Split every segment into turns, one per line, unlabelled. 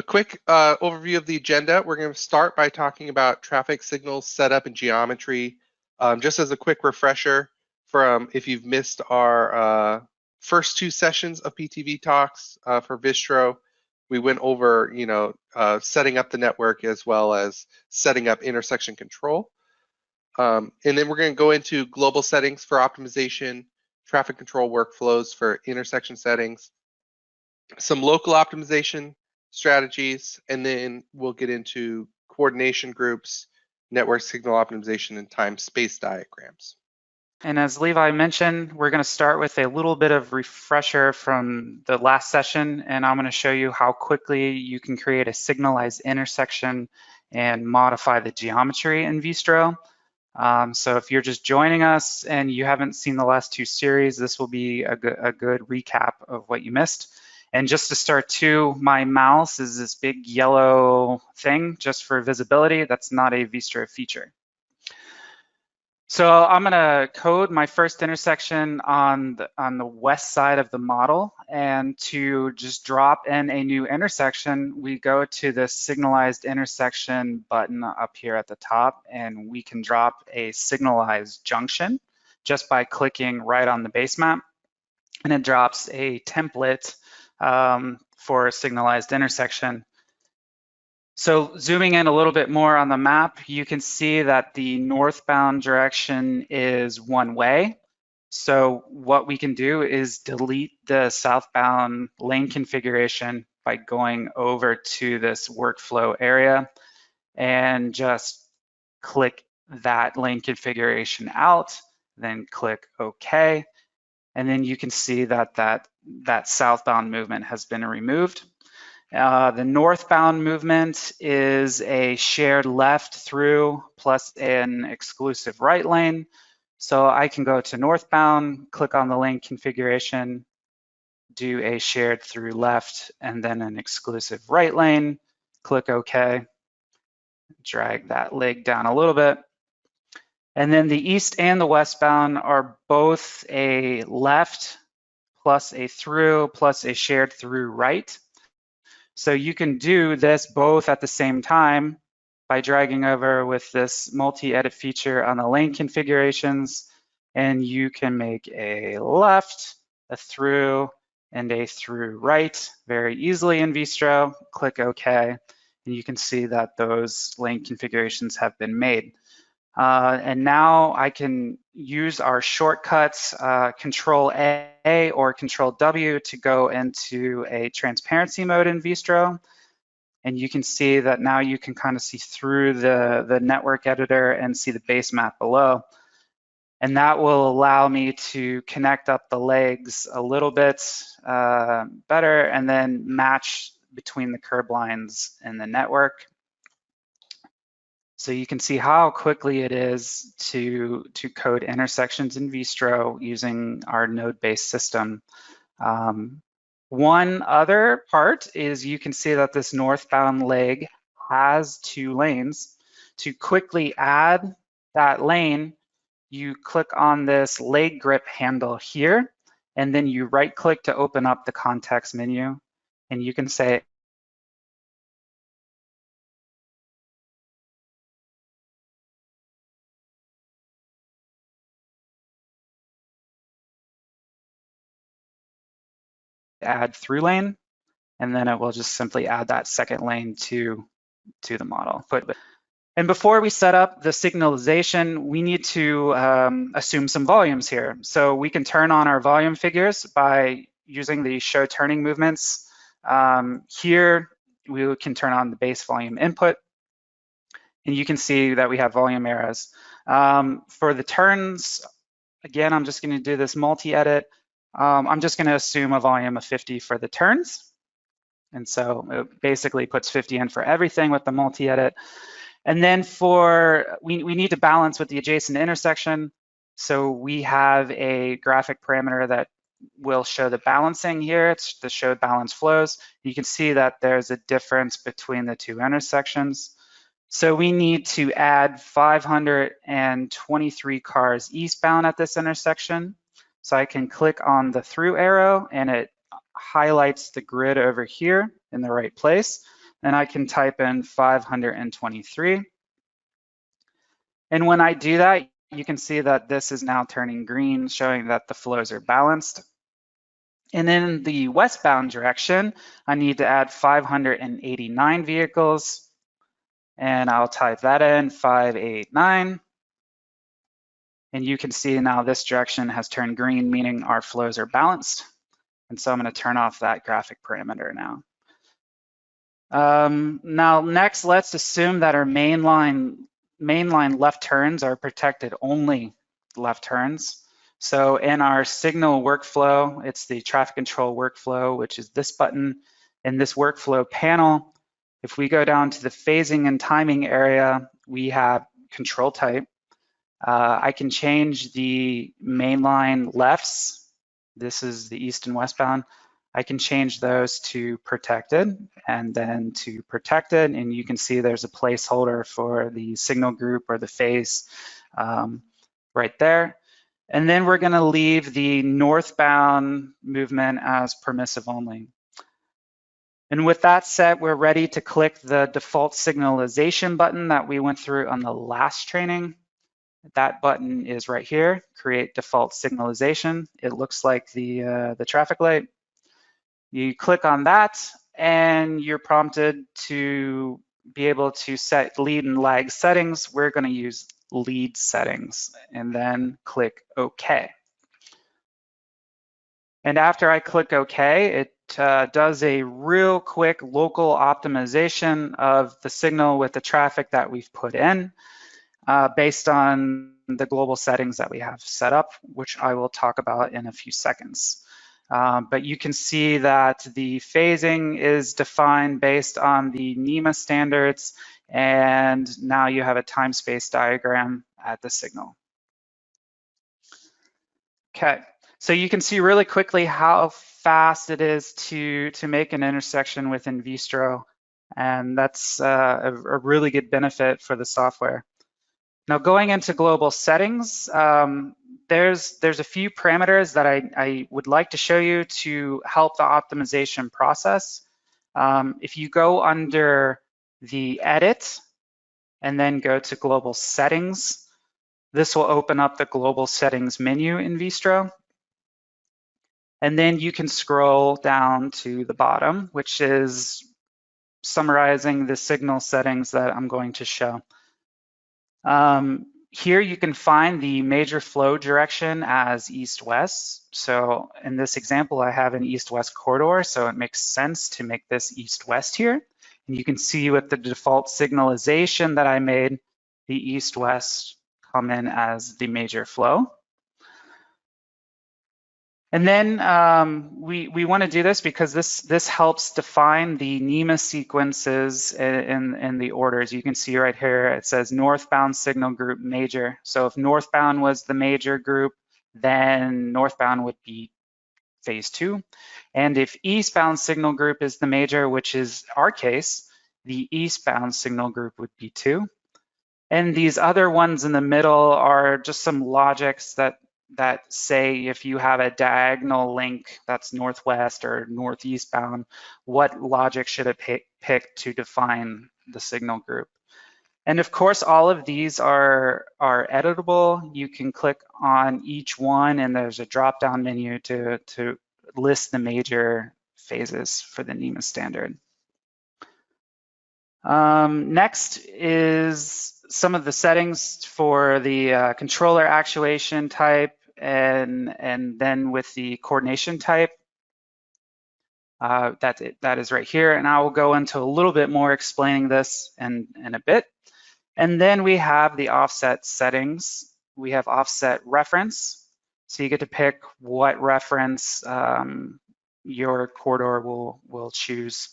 quick overview of the agenda. We're going to start by talking about traffic signals setup and geometry. Just as a quick refresher from if you've missed our first two sessions of PTV talks for Vistro, we went over, setting up the network as well as setting up intersection control. And then we're going to go into global settings for optimization, traffic control workflows for intersection settings, some local optimization strategies, and then we'll get into coordination groups, network signal optimization, and time-space diagrams.
And as Levi mentioned, we're going to start with a little bit of refresher from the last session, and I'm going to show you how quickly you can create a signalized intersection and modify the geometry in Vistro. So if you're just joining us and you haven't seen the last two series, this will be a good recap of what you missed. And just to start too, my mouse is this big yellow thing just for visibility. That's not a Vistro feature. So I'm gonna code my first intersection on the west side of the model, and to just drop in a new intersection, we go to the signalized intersection button up here at the top, and we can drop a signalized junction just by clicking right on the base map, and it drops a template for a signalized intersection. So zooming in a little bit more on the map, you can see that the northbound direction is one way. So what we can do is delete the southbound lane configuration by going over to this workflow area and just click that lane configuration out, then click OK. And then you can see that that southbound movement has been removed. The northbound movement is a shared left through plus an exclusive right lane. So I can go to northbound, click on the lane configuration, do a shared through left, and then an exclusive right lane, click OK, drag that leg down a little bit. And then the east and the westbound are both a left plus a through plus a shared through right. So you can do this both at the same time by dragging over with this multi-edit feature on the lane configurations, and you can make a left, a through, and a through right very easily in Vistro. Click OK, and you can see that those lane configurations have been made. And now I can use our shortcuts, Control A or Control W, to go into a transparency mode in Vistro. And you can see that now you can kind of see through the network editor and see the base map below. And that will allow me to connect up the legs a little bit better and then match between the curb lines in the network. So you can see how quickly it is to code intersections in Vistro using our node-based system. One other part is you can see that this northbound leg has two lanes. To quickly add that lane, you click on this leg grip handle here, and then you right-click to open up the context menu, and you can say add through lane, and then it will just simply add that second lane to the model. And before we set up the signalization, we need to assume some volumes here. So we can turn on our volume figures by using the show turning movements. Here, we can turn on the base volume input, and you can see that we have volume arrows. For the turns, again, I'm just gonna do this multi-edit. I'm just gonna assume a volume of 50 for the turns. And so it basically puts 50 in for everything with the multi-edit. And then we need to balance with the adjacent intersection. So we have a graphic parameter that will show the balancing here. It's the show balance flows. You can see that there's a difference between the two intersections. So we need to add 523 cars eastbound at this intersection. So I can click on the through arrow and it highlights the grid over here in the right place. and I can type in 523. And when I do that, you can see that this is now turning green, showing that the flows are balanced. And in the westbound direction, I need to add 589 vehicles, and I'll type that in, 589. And you can see now this direction has turned green, meaning our flows are balanced. And so I'm going to turn off that graphic parameter now. Now, next, let's assume that our mainline left turns are protected only left turns. So in our signal workflow, it's the traffic control workflow, which is this button. In this workflow panel, if we go down to the phasing and timing area, we have control type. I can change the mainline lefts. This is the east and westbound. I can change those to protected and then to protected, and you can see there's a placeholder for the signal group or the phase right there. And then we're gonna leave the northbound movement as permissive only. And with that set, we're ready to click the default signalization button that we went through on the last training. That button is right here, create default signalization. It looks like the traffic light. You click on that and you're prompted to be able to set lead and lag settings. We're going to use lead settings and then click OK. And after I click OK, it does a real quick local optimization of the signal with the traffic that we've put in based on the global settings that we have set up, which I will talk about in a few seconds. But you can see that the phasing is defined based on the NEMA standards, and now you have a time-space diagram at the signal. Okay, so you can see really quickly how fast it is to make an intersection within Vistro, and that's a really good benefit for the software. Now going into global settings, there's a few parameters that I would like to show you to help the optimization process. If you go under the edit and then go to global settings, this will open up the global settings menu in Vistro. And then you can scroll down to the bottom, which is summarizing the signal settings that I'm going to show. Here you can find the major flow direction as east-west. So in this example, I have an east-west corridor, so it makes sense to make this east-west here. And you can see with the default signalization that I made, the east-west come in as the major flow. And then we want to do this because this helps define the NEMA sequences in the orders. You can see right here, it says northbound signal group major. So if northbound was the major group, then northbound would be phase 2. And if eastbound signal group is the major, which is our case, the eastbound signal group would be 2. And these other ones in the middle are just some logics that say if you have a diagonal link that's northwest or northeast bound, what logic should it pick to define the signal group? And of course, all of these are editable. You can click on each one and there's a drop-down menu to list the major phases for the NEMA standard. Next is some of the settings for the controller actuation type and then with the coordination type. That is right here, and I will go into a little bit more explaining this in a bit. And then we have the offset settings. We have offset reference, so you get to pick what reference your corridor will choose.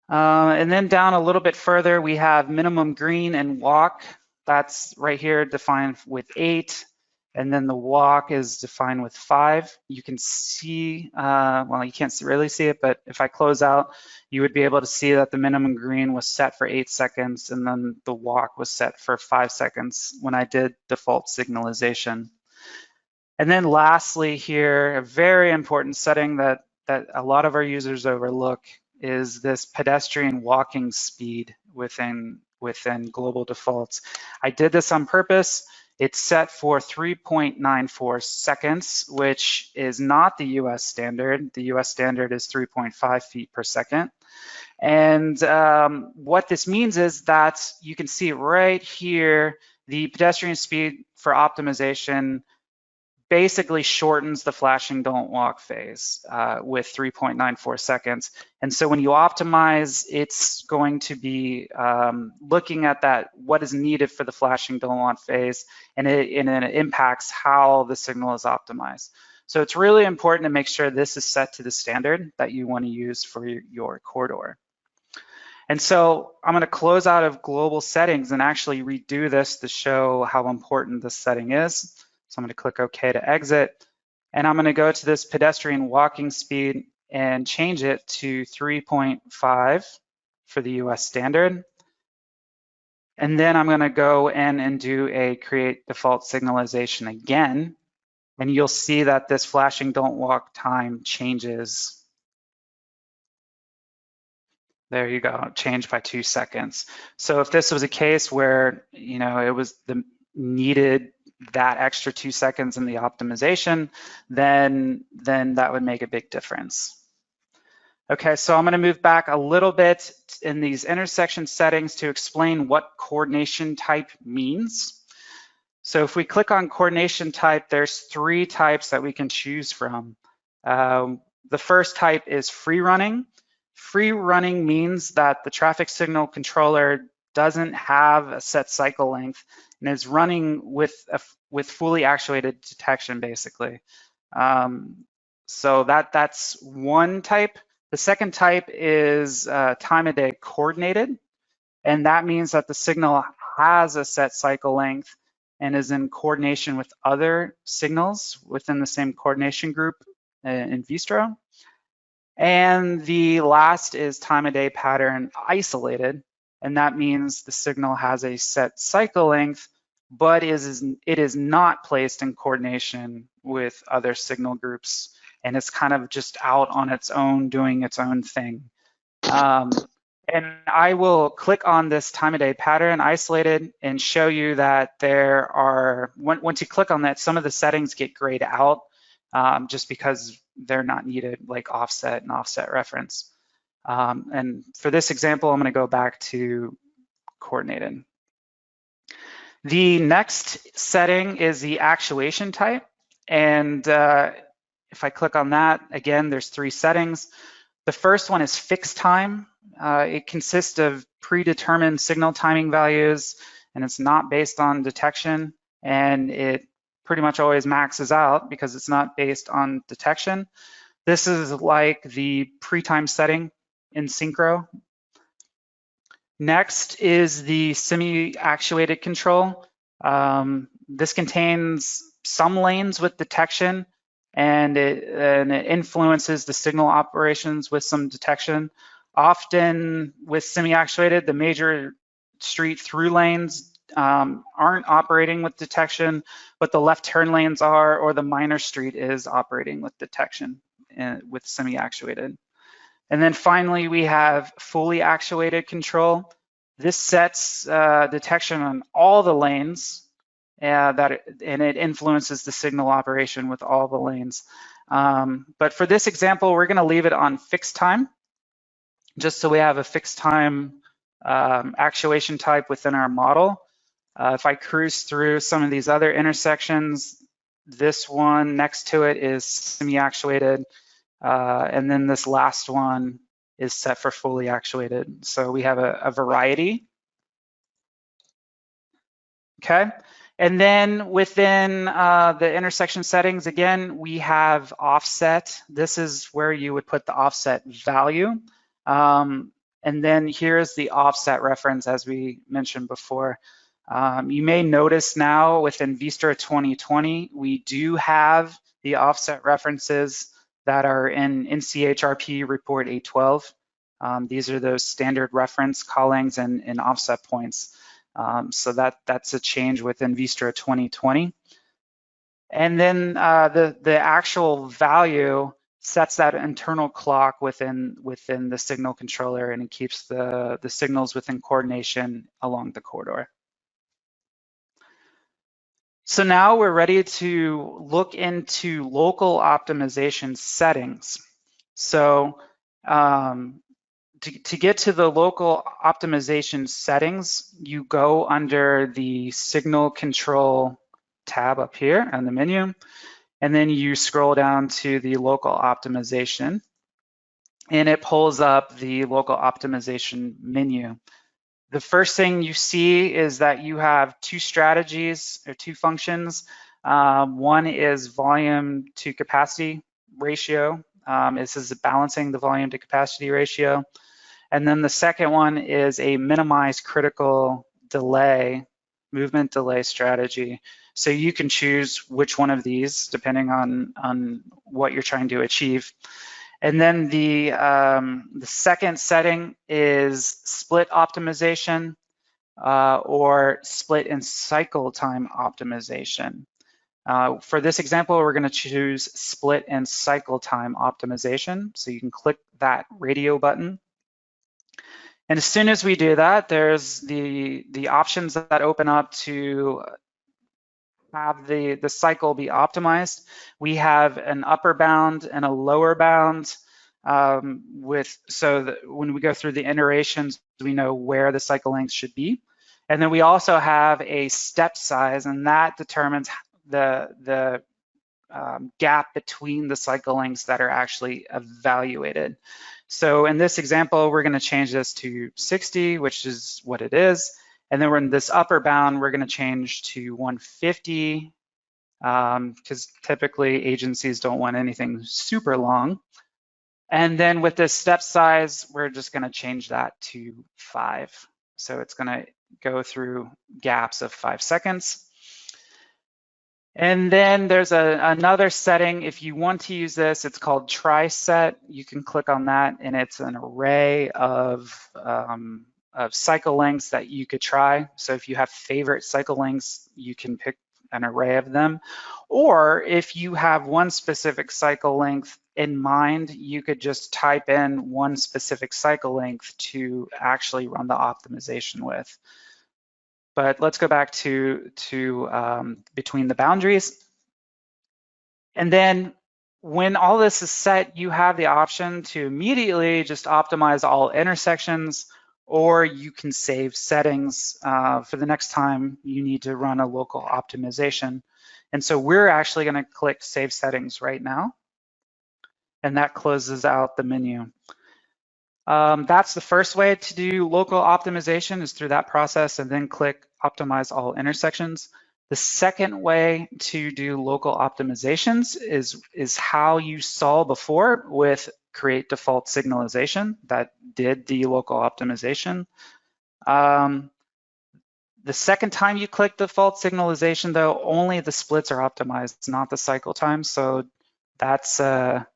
And then down a little bit further, we have minimum green and walk. That's right here defined with 8. And then the walk is defined with 5. You can see, well, you can't really see it, but if I close out, you would be able to see that the minimum green was set for 8 seconds and then the walk was set for 5 seconds when I did default signalization. And then lastly here, a very important setting that a lot of our users overlook is this pedestrian walking speed within global defaults. I did this on purpose. It's set for 3.94 seconds, which is not the US standard. The US standard is 3.5 feet per second. And what this means is that you can see right here, the pedestrian speed for optimization basically shortens the flashing don't walk phase with 3.94 seconds. And so when you optimize, it's going to be looking at that, what is needed for the flashing don't walk phase, and it impacts how the signal is optimized. So it's really important to make sure this is set to the standard that you want to use for your corridor. And so I'm going to close out of global settings and actually redo this to show how important this setting is. So I'm going to click OK to exit. And I'm going to go to this pedestrian walking speed and change it to 3.5 for the US standard. And then I'm going to go in and do a create default signalization again. And you'll see that this flashing don't walk time changes. There you go, changed by 2 seconds. So if this was a case where, it was needed that extra 2 seconds in the optimization, then that would make a big difference. Okay, so I'm going to move back a little bit in these intersection settings to explain what coordination type means. So if we click on coordination type, there's 3 types that we can choose from. The first type is free running. Free running means that the traffic signal controller doesn't have a set cycle length and is running with fully actuated detection, basically. So that's one type. The second type is time of day coordinated, and that means that the signal has a set cycle length and is in coordination with other signals within the same coordination group in Vistro. And the last is time of day pattern isolated, and that means the signal has a set cycle length, but it is not placed in coordination with other signal groups, and it's kind of just out on its own, doing its own thing. And I will click on this time of day pattern isolated and show you that there are, once you click on that, some of the settings get grayed out just because they're not needed, like offset and offset reference. And for this example, I'm going to go back to coordinated. The next setting is the actuation type. And if I click on that, again, there's 3 settings. The first one is fixed time. It consists of predetermined signal timing values, and it's not based on detection, and it pretty much always maxes out because it's not based on detection. This is like the pre-time setting in Synchro. Next is the semi-actuated control. This contains some lanes with detection, and it influences the signal operations with some detection. Often with semi-actuated, the major street through lanes aren't operating with detection, but the left turn lanes are, or the minor street is operating with detection with semi-actuated. And then finally, we have fully actuated control. This sets detection on all the lanes, and it influences the signal operation with all the lanes. But for this example, we're going to leave it on fixed time, just so we have a fixed time actuation type within our model. If I cruise through some of these other intersections, this one next to it is semi-actuated, and then this last one is set for fully actuated. So we have a variety. Okay, and then within the intersection settings, again, we have offset. This is where you would put the offset value. And then here's the offset reference, as we mentioned before. You may notice now within Vistro 2020, we do have the offset references that are in NCHRP report 812. These are those standard reference callings and offset points. So that's a change within Vistro 2020. And then the actual value sets that internal clock within the signal controller, and it keeps the signals within coordination along the corridor. So now we're ready to look into local optimization settings. So to get to the local optimization settings, you go under the signal control tab up here on the menu, and then you scroll down to the local optimization, and it pulls up the local optimization menu. The first thing you see is that you have two strategies or two functions. One is volume to capacity ratio. This is balancing the volume to capacity ratio. And then the second one is a minimize critical delay, movement delay strategy. So you can choose which one of these depending on what you're trying to achieve. And then the second setting is split optimization or split and cycle time optimization. For this example, we're going to choose split and cycle time optimization. So you can click that radio button. And as soon as we do that, there's the options that open up to have the cycle be optimized. We have an upper bound and a lower bound so that when we go through the iterations, we know where the cycle length should be. And then we also have a step size, and that determines the gap between the cycle lengths that are actually evaluated. So in this example, we're going to change this to 60, which is what it is. And then we're in this upper bound, we're going to change to 150 because typically agencies don't want anything super long. And then with this step size, we're just going to change that to 5. So it's going to go through gaps of 5 seconds. And then there's another setting. If you want to use this, it's called try set. You can click on that, and it's an array of cycle lengths that you could try. So if you have favorite cycle lengths, you can pick an array of them. Or if you have one specific cycle length in mind, you could just type in one specific cycle length to actually run the optimization with. But let's go back to between the boundaries. And then when all this is set, you have the option to immediately just optimize all intersections, or you can save settings for the next time you need to run a local optimization. And so we're actually going to click Save Settings right now, and that closes out the menu. That's the first way to do local optimization, is through that process, and then click Optimize All Intersections. The second way to do local optimizations is how you saw before with Create Default Signalization that did the local optimization. The second time you click Default Signalization, though, only the splits are optimized, not the cycle time. So that's a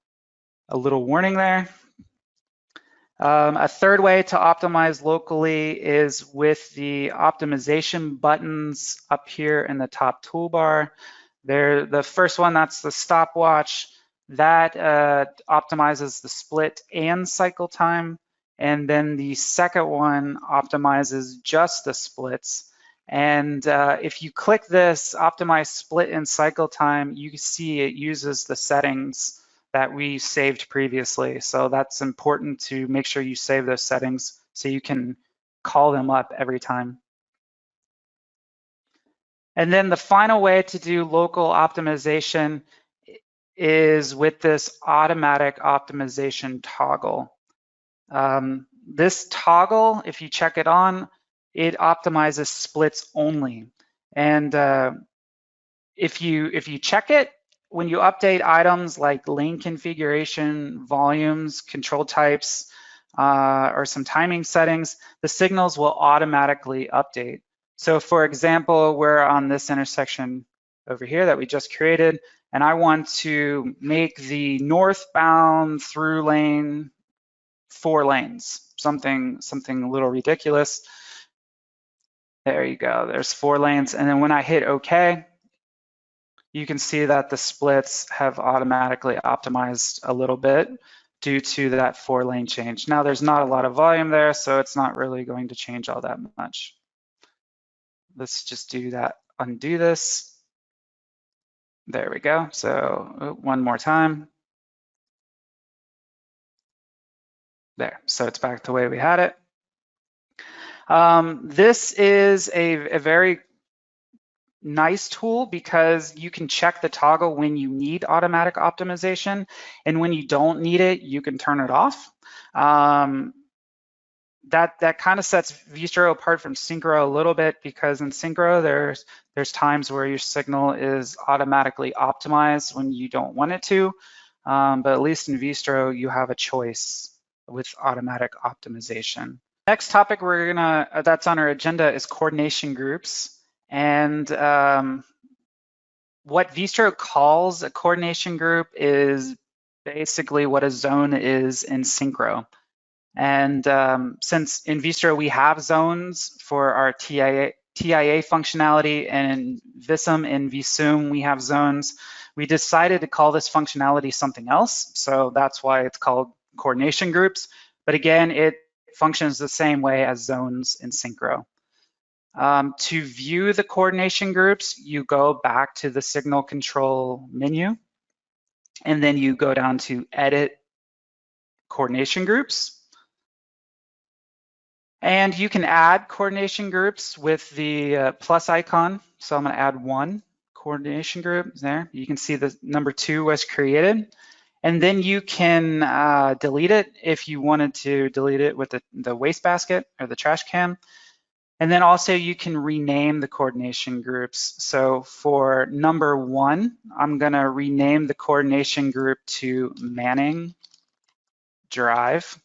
little warning there. A third way to optimize locally is with the optimization buttons up here in the top toolbar. The first one, that's the stopwatch. That optimizes the split and cycle time. And then the second one optimizes just the splits. And if you click this, optimize split and cycle time, you can see it uses the settings that we saved previously. So that's important to make sure you save those settings so you can call them up every time. And then the final way to do local optimization is with this automatic optimization toggle. This toggle, if you check it on, it optimizes splits only. And if you check it, when you update items like lane configuration, volumes, control types, or some timing settings, the signals will automatically update. So for example, we're on this intersection over here that we just created, and I want to make the northbound through lane 4 lanes, something a little ridiculous. There you go, there's 4 lanes. And then when I hit OK, you can see that the splits have automatically optimized a little bit due to that 4-lane change. Now there's not a lot of volume there, so it's not really going to change all that much. Let's just do that, undo this. There we go. So one more time. There, so it's back the way we had it. This is a very nice tool because you can check the toggle when you need automatic optimization, and when you don't need it, you can turn it off. That kind of sets Vistro apart from Synchro a little bit, because in Synchro there's times where your signal is automatically optimized when you don't want it to, but at least in Vistro you have a choice with automatic optimization. Next topic that's on our agenda is coordination groups. And what Vistro calls a coordination group is basically what a zone is in Synchro. And since in Vistro we have zones for our TIA functionality, and in Visum and Visum we have zones, we decided to call this functionality something else. So that's why it's called coordination groups. But again, it functions the same way as zones in Synchro. To view the coordination groups, you go back to the signal control menu, and then you go down to edit coordination groups. And you can add coordination groups with the plus icon. So I'm going to add one coordination group there. You can see the number 2 was created. And then you can delete it if you wanted to delete it with the wastebasket or the trash can. And then also you can rename the coordination groups. So for number 1, I'm going to rename the coordination group to Manning Drive.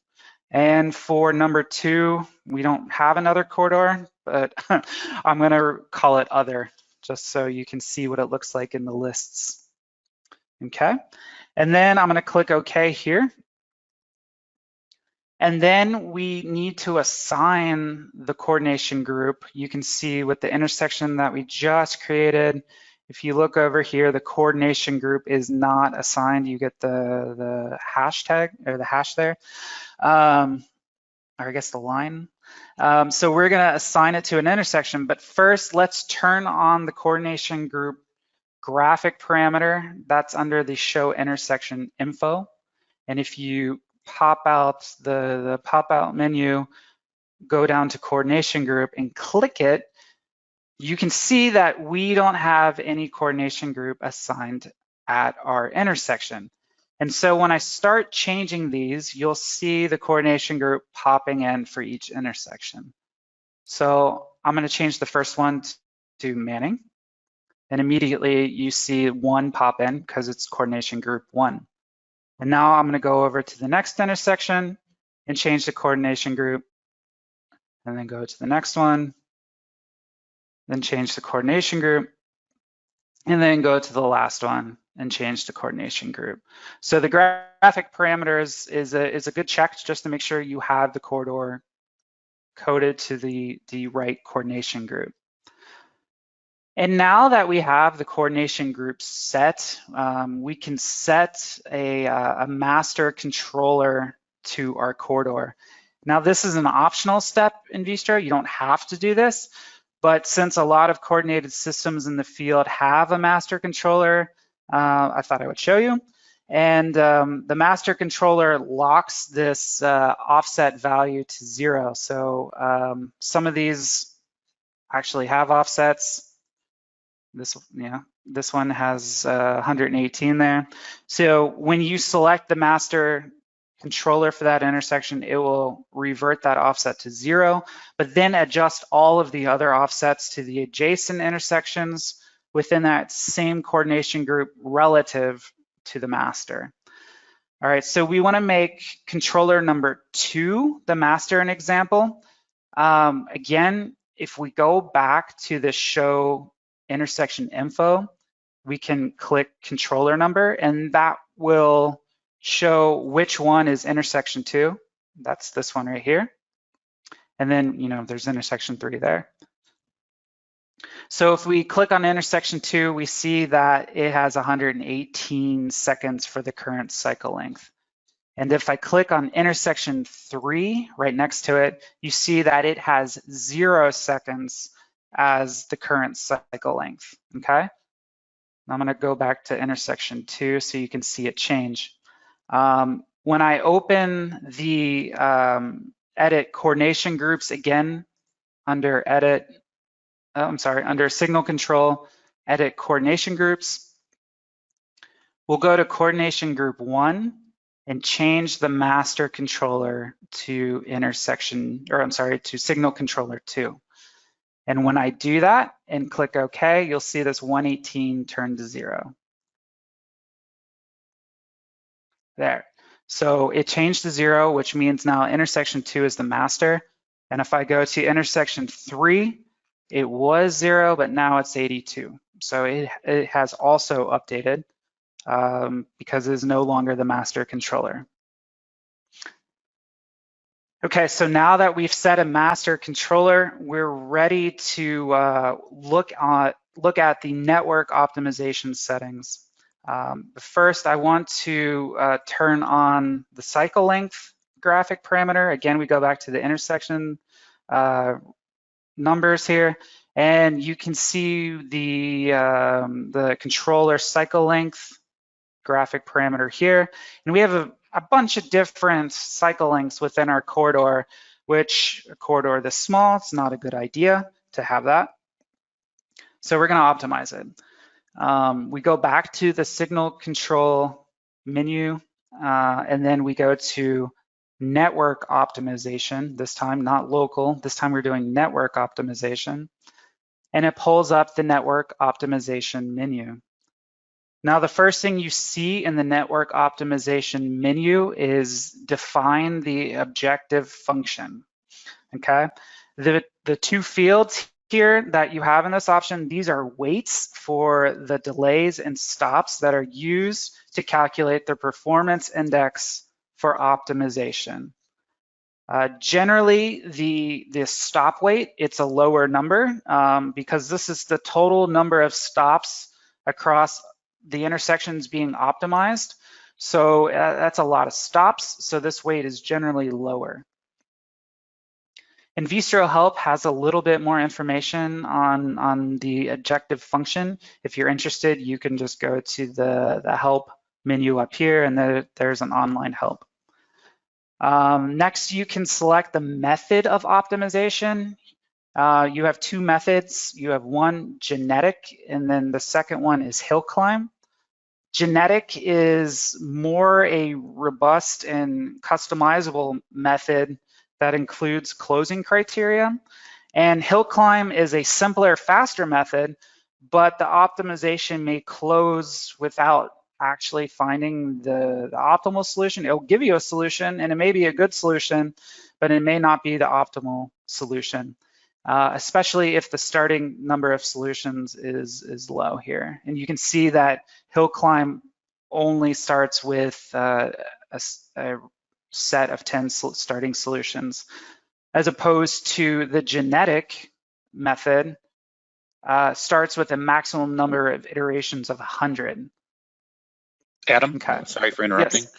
And for number 2, we don't have another corridor, but I'm going to call it Other, just so you can see what it looks like in the lists. Okay, and then I'm going to click OK here. And then we need to assign the coordination group. You can see with the intersection that we just created, if you look over here, the coordination group is not assigned. You get the hashtag or the hash there, or I guess the line. So we're going to assign it to an intersection. But first, let's turn on the coordination group graphic parameter. That's under the show intersection info. And if you pop out the pop-out menu, go down to coordination group and click it, you can see that we don't have any coordination group assigned at our intersection. And so when I start changing these, you'll see the coordination group popping in for each intersection. So I'm going to change the first one to Manning, and immediately you see 1 pop in because it's coordination group 1. And now I'm going to go over to the next intersection and change the coordination group, and then go to the next one, then change the coordination group, and then go to the last one and change the coordination group. So the graphic parameters is a good check just to make sure you have the corridor coded to the right coordination group. And now that we have the coordination group set, we can set a master controller to our corridor. Now this is an optional step in Vistro. You don't have to do this, but since a lot of coordinated systems in the field have a master controller, I thought I would show you. And the master controller locks this offset value to 0. So some of these actually have offsets. This one has 118 there. So when you select the master controller for that intersection, it will revert that offset to 0, but then adjust all of the other offsets to the adjacent intersections within that same coordination group relative to the master. All right, so we want to make controller number 2 the master in example. Again, if we go back to the show intersection info, we can click controller number, and that will show which one is intersection 2. That's this one right here. And then, there's intersection 3 there. So if we click on intersection 2, we see that it has 118 seconds for the current cycle length. And if I click on intersection 3 right next to it, you see that it has 0 seconds as the current cycle length, okay? I'm gonna go back to intersection 2 so you can see it change. When I open the edit coordination groups again under under signal control, edit coordination groups, we'll go to coordination group 1 and change the master controller to to signal controller 2. And when I do that and click OK, you'll see this 118 turn to 0. There. So it changed to 0, which means now intersection 2 is the master. And if I go to intersection 3, it was 0, but now it's 82. So it has also updated because it is no longer the master controller. Okay, so now that we've set a master controller, we're ready to look at the network optimization settings. First, I want to turn on the cycle length graphic parameter. Again, we go back to the intersection numbers here, and you can see the controller cycle length graphic parameter here. And we have a bunch of different cycle lengths within our corridor, which a corridor this small, it's not a good idea to have that. So we're gonna optimize it. We go back to the signal control menu, and then we go to network optimization, this time not local, this time we're doing network optimization, and it pulls up the network optimization menu. Now, the first thing you see in the network optimization menu is define the objective function, okay? The two fields here that you have in this option, these are weights for the delays and stops that are used to calculate the performance index for optimization. Generally, the stop weight, it's a lower number because this is the total number of stops across the intersections being optimized. So that's a lot of stops. So this weight is generally lower. And Vistro Help has a little bit more information on the objective function. If you're interested, you can just go to the help menu up here and there's an online help. Next, you can select the method of optimization. You have two methods. You have one genetic, and then the second one is hill climb. Genetic is more a robust and customizable method that includes closing criteria. And hill climb is a simpler, faster method, but the optimization may close without actually finding the optimal solution. It'll give you a solution and it may be a good solution, but it may not be the optimal solution. Especially if the starting number of solutions is low here. And you can see that hill climb only starts with a set of 10 starting solutions, as opposed to the genetic method starts with a maximum number of iterations of 100.
Adam,
okay.
Sorry for interrupting.
Yes.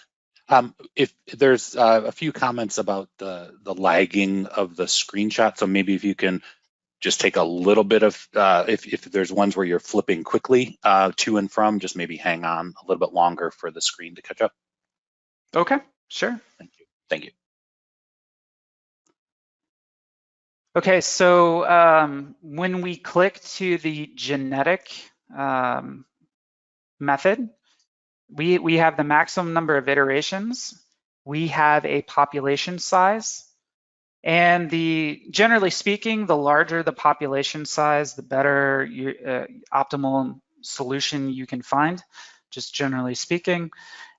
If there's a few comments about the lagging of the screenshot, so maybe if you can just take a little bit of, if there's ones where you're flipping quickly to and from, just maybe hang on a little bit longer for the screen to catch up.
Okay, sure.
Thank you. Thank you.
Okay, so when we click to the genetic method, we have the maximum number of iterations. We have a population size. And generally speaking, the larger the population size, the better optimal solution you can find, just generally speaking.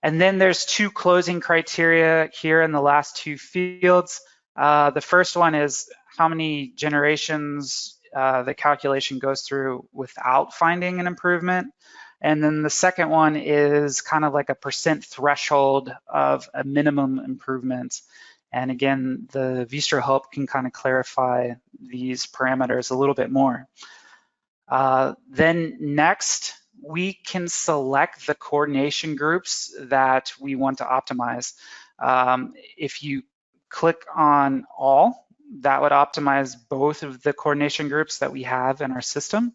And then there's two closing criteria here in the last two fields. The first one is how many generations the calculation goes through without finding an improvement. And then the second one is kind of like a % threshold of a minimum improvement. And again, the Vistro Help can kind of clarify these parameters a little bit more. Then next, we can select the coordination groups that we want to optimize. If you click on all, that would optimize both of the coordination groups that we have in our system.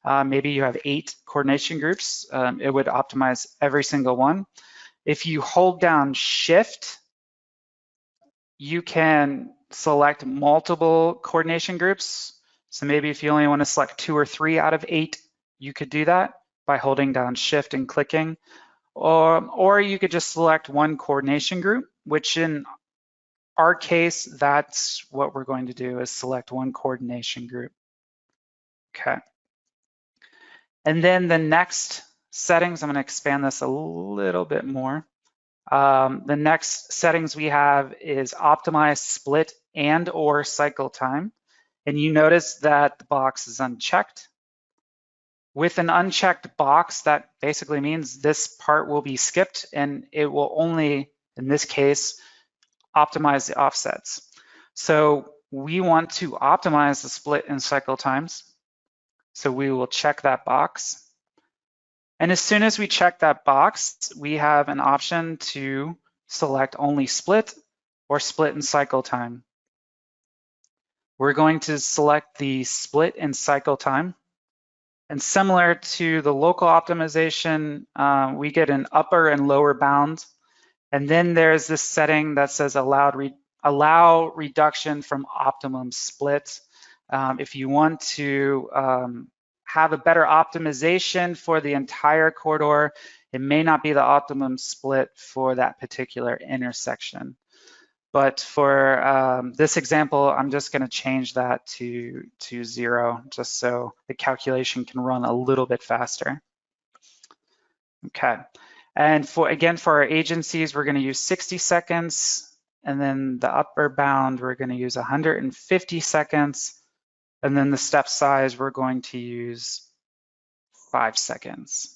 Maybe you have 8 coordination groups. It would optimize every single one. If you hold down Shift, you can select multiple coordination groups. So maybe if you only want to select 2 or 3 out of 8, you could do that by holding down Shift and clicking. Or you could just select one coordination group, which in our case, that's what we're going to do, is select one coordination group. Okay. And then the next settings, I'm going to expand this a little bit more. The next settings we have is optimize split and or cycle time. And you notice that the box is unchecked. With an unchecked box, that basically means this part will be skipped and it will only, in this case, optimize the offsets. So we want to optimize the split and cycle times. So we will check that box. And as soon as we check that box, we have an option to select only split or split and cycle time. We're going to select the split and cycle time. And similar to the local optimization, we get an upper and lower bound. And then there's this setting that says allow reduction from optimum split. If you want to have a better optimization for the entire corridor, it may not be the optimum split for that particular intersection. But for this example, I'm just going to change that to 0, just so the calculation can run a little bit faster. Okay. And for our agencies, we're going to use 60 seconds. And then the upper bound, we're going to use 150 seconds. And then the step size, we're going to use 5 seconds.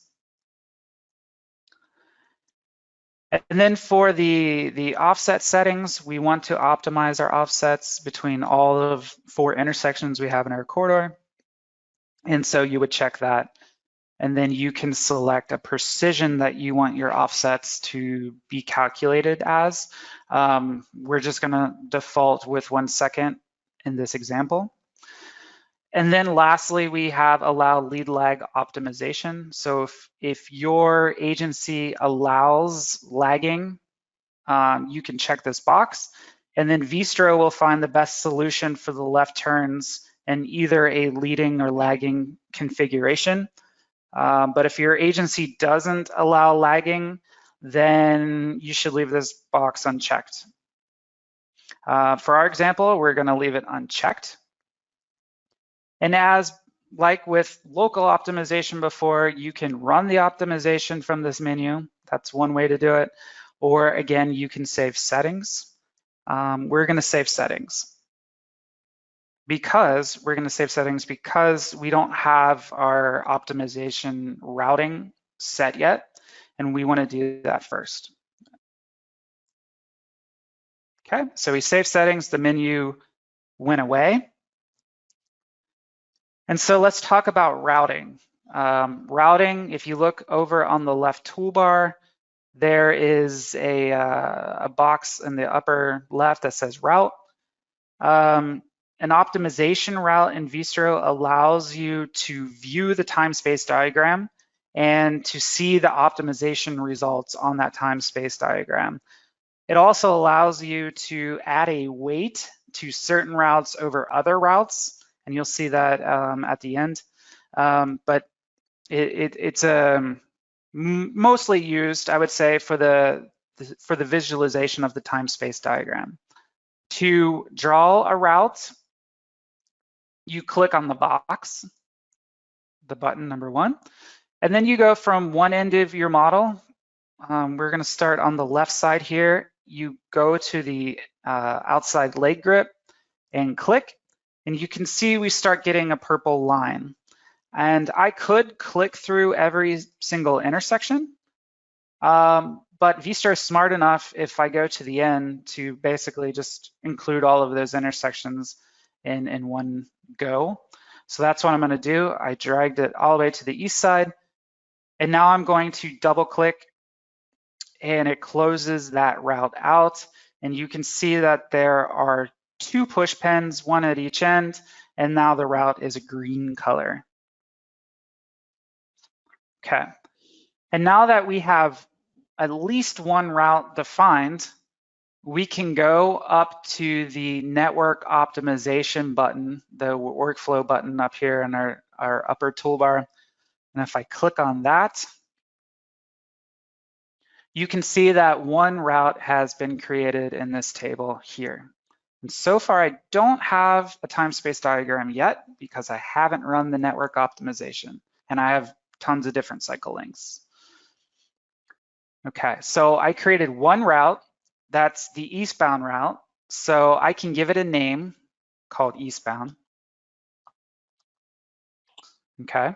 And then for the offset settings, we want to optimize our offsets between all of 4 intersections we have in our corridor. And so you would check that. And then you can select a precision that you want your offsets to be calculated as. We're just going to default with 1 second in this example. And then lastly, we have allow lead lag optimization. So if your agency allows lagging, you can check this box. And then Vistro will find the best solution for the left turns in either a leading or lagging configuration. But if your agency doesn't allow lagging, then you should leave this box unchecked. For our example, we're going to leave it unchecked. And as like with local optimization before, you can run the optimization from this menu. That's one way to do it. Or again, you can save settings. We're going to save settings. Because we don't have our optimization routing set yet, and we want to do that first. Okay, so we save settings, the menu went away. And so let's talk about routing. Routing, if you look over on the left toolbar, there is a box in the upper left that says route. An optimization route in Vistro allows you to view the time-space diagram and to see the optimization results on that time-space diagram. It also allows you to add a weight to certain routes over other routes, and you'll see that at the end. But it's mostly used, I would say, for the visualization of the time-space diagram. To draw a route, you click on the box, the button number 1, and then you go from one end of your model. We're going to start on the left side here. You go to the outside leg grip and click, and you can see we start getting a purple line. And I could click through every single intersection, but Vistro is smart enough, if I go to the end, to basically just include all of those intersections in one go. So that's what I'm going to do. I dragged it all the way to the east side. And now I'm going to double click and it closes that route out. And you can see that there are 2 push pins, 1 at each end. And now the route is a green color. Okay. And now that we have at least 1 route defined, we can go up to the network optimization button, the workflow button up here in our upper toolbar. And if I click on that, you can see that 1 route has been created in this table here. And so far, I don't have a time space diagram yet because I haven't run the network optimization, and I have tons of different cycle lengths. Okay, so I created 1 route. That's the eastbound route. So I can give it a name called eastbound. Okay.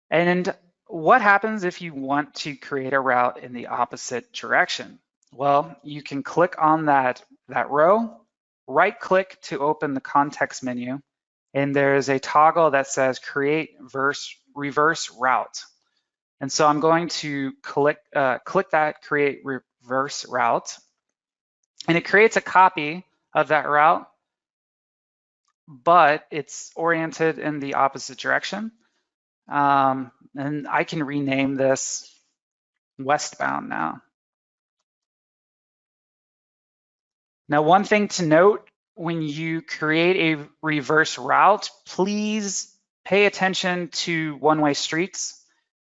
And what happens if you want to create a route in the opposite direction? Well, you can click on that row, right click to open the context menu, and there's a toggle that says create reverse route. And so I'm going to click that create reverse route, and it creates a copy of that route, but it's oriented in the opposite direction. And I can rename this westbound now. Now, one thing to note, when you create a reverse route, please pay attention to one-way streets.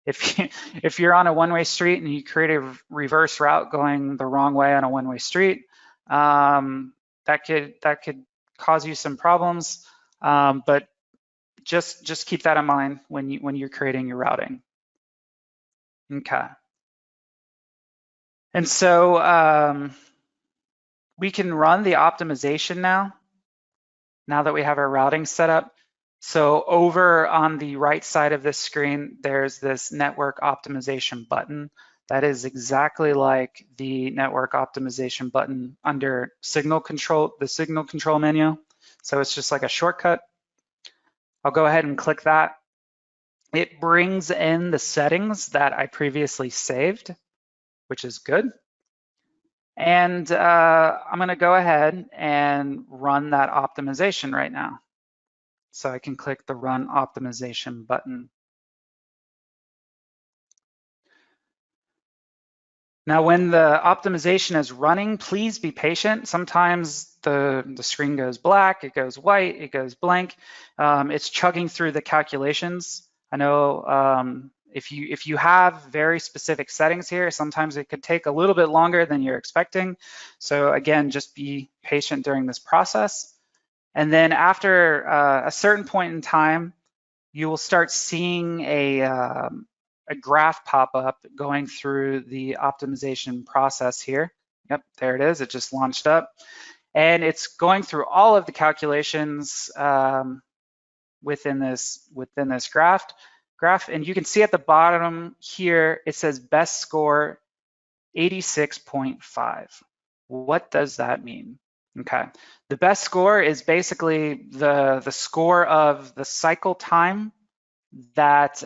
If you're on a one-way street and you create a reverse route going the wrong way on a one-way street, that could cause you some problems. But just keep that in mind when you're creating your routing. Okay. And so we can run the optimization now that we have our routing set up. So over on the right side of this screen, there's this network optimization button. That is exactly like the network optimization button under signal control, the signal control menu. So it's just like a shortcut. I'll go ahead and click that. It brings in the settings that I previously saved, which is good. And I'm going to go ahead and run that optimization right now. So I can click the Run Optimization button. Now, when the optimization is running, please be patient. Sometimes the screen goes black, it goes white, it goes blank. It's chugging through the calculations. I know if you have very specific settings here, sometimes it could take a little bit longer than you're expecting. So again, just be patient during this process. And then after a certain point in time, you will start seeing a graph pop up going through the optimization process here. Yep, there it is. It just launched up. And it's going through all of the calculations within this graph. And you can see at the bottom here, it says best score 86.5. What does that mean? Okay, the best score is basically the score of the cycle time that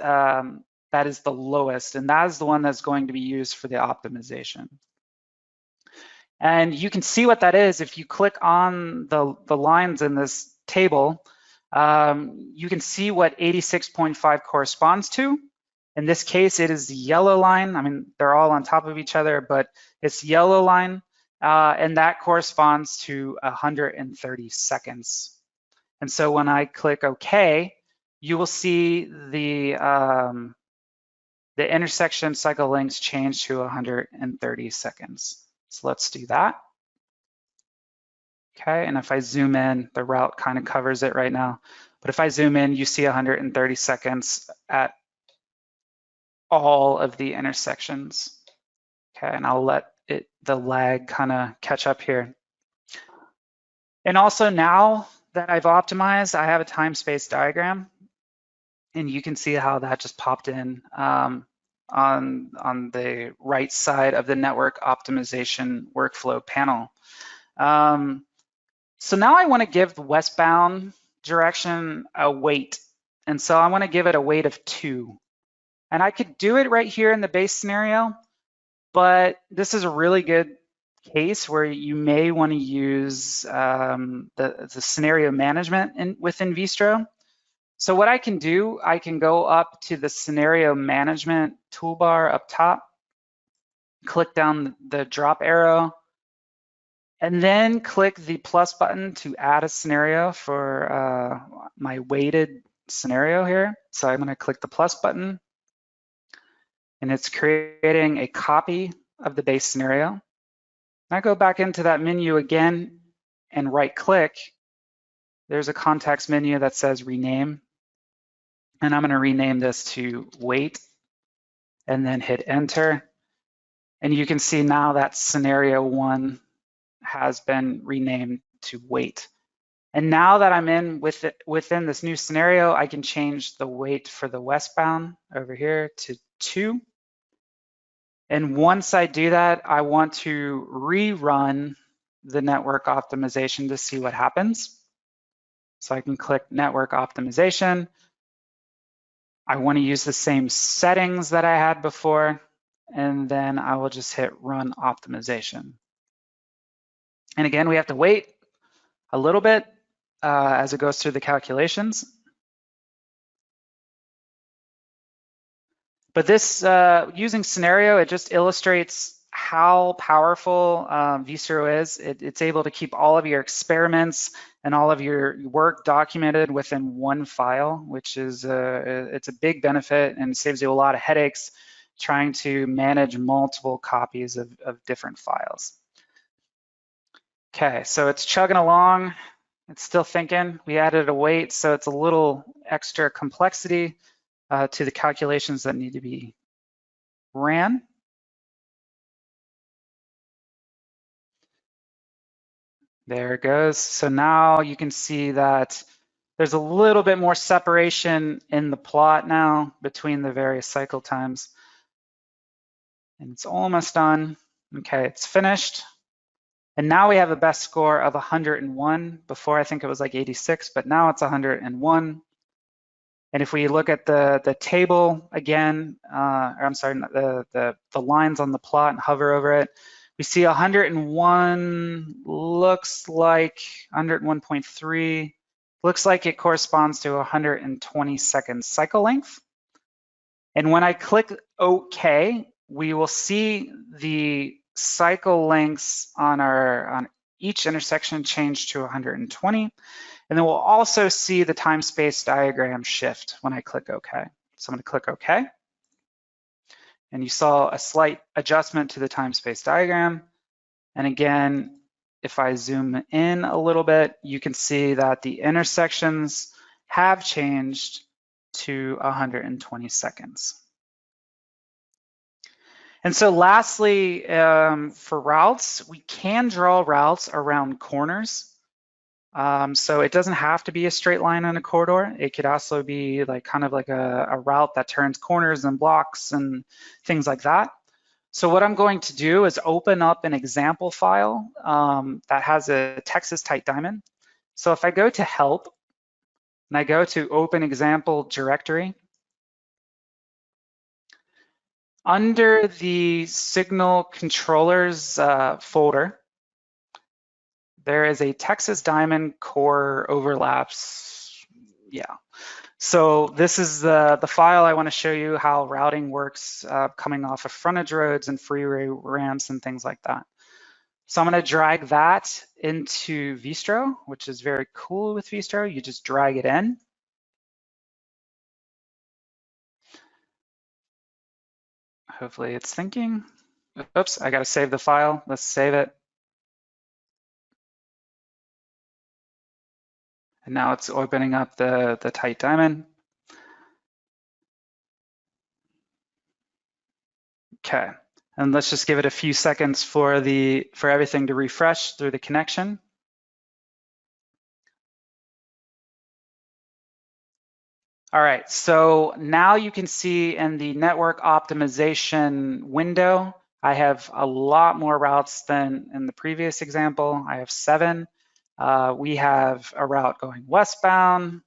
is the lowest, and that is the one that's going to be used for the optimization. And you can see what that is if you click on the lines in this table. You can see what 86.5 corresponds to. In this case, it is the yellow line. I mean, they're all on top of each other, but it's the yellow line. And that corresponds to 130 seconds. And so when I click OK, you will see the intersection cycle lengths change to 130 seconds. So let's do that. Okay, and if I zoom in, the route kind of covers it right now. But if I zoom in, you see 130 seconds at all of the intersections. Okay, and I'll let the lag kind of catch up here. And also now that I've optimized, I have a time space diagram, and you can see how that just popped in on the right side of the network optimization workflow panel. So now I want to give the westbound direction a weight. And so I want to give it a weight of 2. And I could do it right here in the base scenario, but this is a really good case where you may want to use the scenario management within Vistro. So what I can do, I can go up to the scenario management toolbar up top, click down the drop arrow, and then click the plus button to add a scenario for my weighted scenario here. So I'm going to click the plus button, and it's creating a copy of the base scenario. I go back into that menu again and right click. There's a context menu that says rename. And I'm going to rename this to weight and then hit enter. And you can see now that scenario 1 has been renamed to weight. And now that I'm within this new scenario, I can change the weight for the westbound over here to 2. And once I do that, I want to rerun the network optimization to see what happens. So I can click network optimization. I want to use the same settings that I had before, and then I will just hit run optimization. And again, we have to wait a little bit as it goes through the calculations. But this, using scenario, it just illustrates how powerful Vistro is. It's able to keep all of your experiments and all of your work documented within one file, which is it's a big benefit and saves you a lot of headaches trying to manage multiple copies of different files. Okay, so it's chugging along. It's still thinking. We added a weight, so it's a little extra complexity to the calculations that need to be ran. There it goes. So now you can see that there's a little bit more separation in the plot now between the various cycle times. And it's almost done. Okay, it's finished. And now we have a best score of 101. Before I think it was like 86, but now it's 101. And if we look at the table again, or I'm sorry, the lines on the plot and hover over it, we see 101 looks like 101.3, looks like it corresponds to 120 second cycle length. And when I click OK, we will see the cycle lengths on each intersection change to 120. And then we'll also see the time space diagram shift when I click OK. So I'm going to click OK. And you saw a slight adjustment to the time space diagram. And again, if I zoom in a little bit, you can see that the intersections have changed to 120 seconds. And so lastly, for routes, we can draw routes around corners. So it doesn't have to be a straight line on a corridor. It could also be like kind of like a route that turns corners and blocks and things like that. So what I'm going to do is open up an example file that has a Texas tight diamond. So if I go to help and I go to open example directory, under the signal controllers folder, there is a Texas diamond core overlaps. Yeah. So this is the file I want to show you how routing works coming off of frontage roads and freeway ramps and things like that. So I'm going to drag that into Vistro, which is very cool with Vistro. You just drag it in. Hopefully it's thinking. Oops, I got to save the file. Let's save it. And now it's opening up the tight diamond. Okay, and let's just give it a few seconds for everything to refresh through the connection. All right, so now you can see in the network optimization window, I have a lot more routes than in the previous example. I have 7. We have a route going westbound,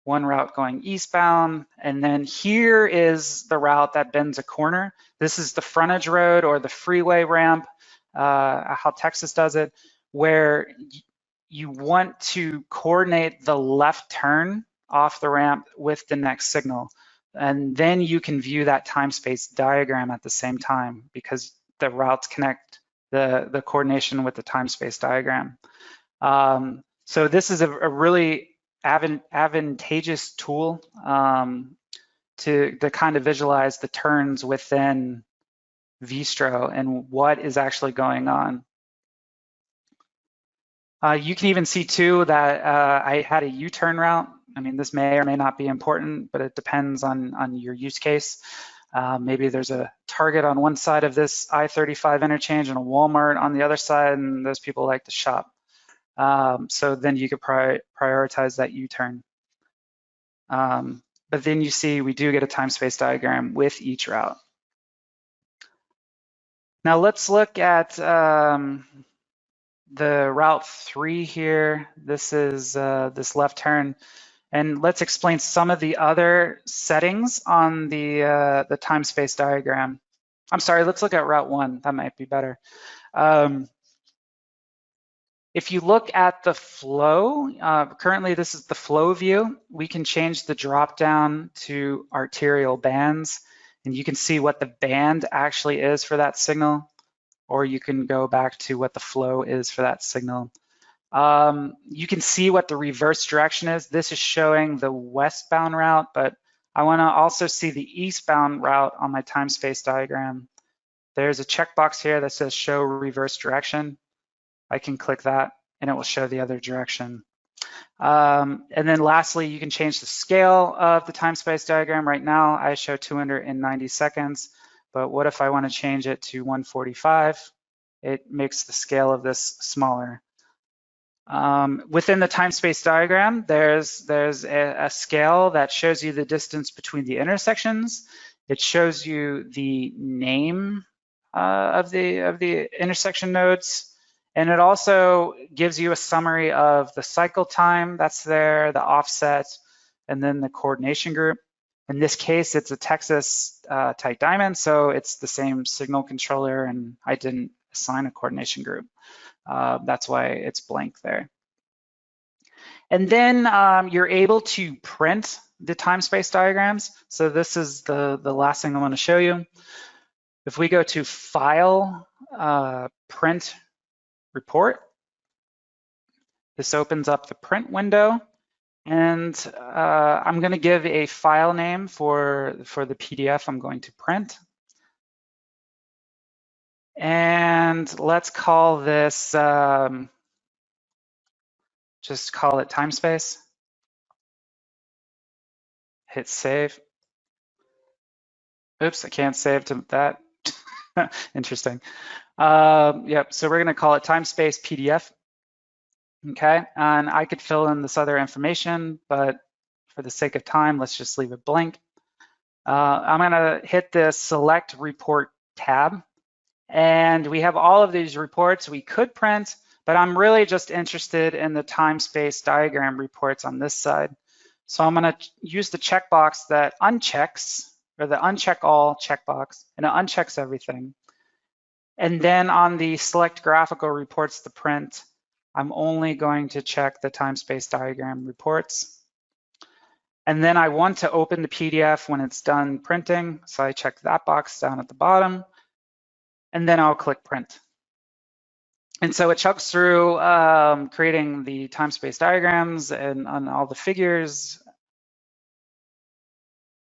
one route going eastbound, and then here is the route that bends a corner. This is the frontage road or the freeway ramp, how Texas does it, where you want to coordinate the left turn off the ramp with the next signal. And then you can view that time space diagram at the same time because the routes connect the coordination with the time space diagram. So this is a really advantageous tool to kind of visualize the turns within Vistro and what is actually going on. You can even see too that I had a U-turn route. I mean, this may or may not be important, but it depends on your use case. Maybe there's a Target on one side of this I-35 interchange and a Walmart on the other side, and those people like to shop. So then you could prioritize that U-turn. But then you see we do get a time space diagram with each route. Now let's look at the route 3 here. This is this left turn. And let's explain some of the other settings on the time space diagram. I'm sorry, let's look at route 1. That might be better. If you look at the flow, currently this is the flow view. We can change the drop down to arterial bands, and you can see what the band actually is for that signal, or you can go back to what the flow is for that signal. You can see what the reverse direction is. This is showing the westbound route, but I want to also see the eastbound route on my time space diagram. There's a checkbox here that says show reverse direction. I can click that and it will show the other direction. And then lastly, you can change the scale of the time space diagram. Right now I show 290 seconds, but what if I want to change it to 145? It makes the scale of this smaller. Within the time space diagram, there's a scale that shows you the distance between the intersections. It shows you the name of the intersection nodes. And it also gives you a summary of the cycle time that's there, the offset, and then the coordination group. In this case, it's a Texas tight diamond, so it's the same signal controller, and I didn't assign a coordination group. That's why it's blank there. And then you're able to print the time space diagrams. So this is the last thing I want to show you. If we go to File, Print Report, this opens up the print window, and I'm going to give a file name for the PDF I'm going to print. And let's call this, just call it time space. Hit save. Oops, I can't save to that. Interesting. Yep, so we're going to call it time space PDF. Okay, and I could fill in this other information, but for the sake of time, let's just leave it blank. I'm going to hit the select report tab, and we have all of these reports we could print, but I'm really just interested in the time space diagram reports on this side. So I'm going to use the checkbox that unchecks, or the uncheck all checkbox, and it unchecks everything. And then on the select graphical reports to print, I'm only going to check the time space diagram reports. And then I want to open the PDF when it's done printing. So I check that box down at the bottom, and then I'll click print. And so it chugs through creating the time space diagrams and on all the figures.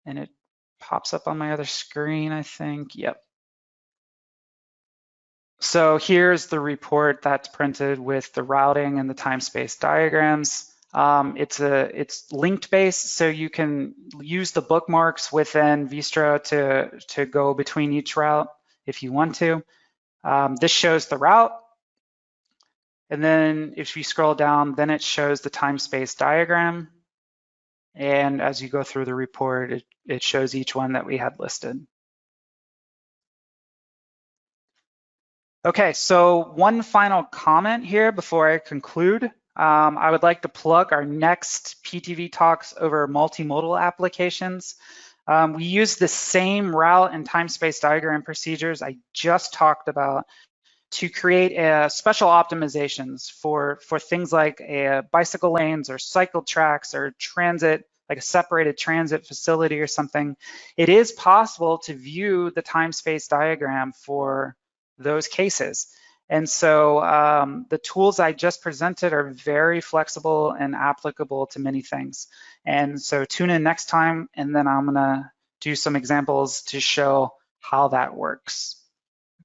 And it pops up on my other screen, I think. Yep. So here's the report that's printed with the routing and the time space diagrams. It's linked based, so you can use the bookmarks within Vistro to go between each route if you want to. This shows the route. And then if you scroll down, then it shows the time space diagram. And as you go through the report, it shows each one that we had listed. Okay, so one final comment here before I conclude. I would like to plug our next PTV talks over multimodal applications. We use the same route and time-space diagram procedures I just talked about to create special optimizations for things like bicycle lanes or cycle tracks or transit, like a separated transit facility or something. It is possible to view the time-space diagram for those cases. And so the tools I just presented are very flexible and applicable to many things. And so tune in next time, and then I'm gonna do some examples to show how that works.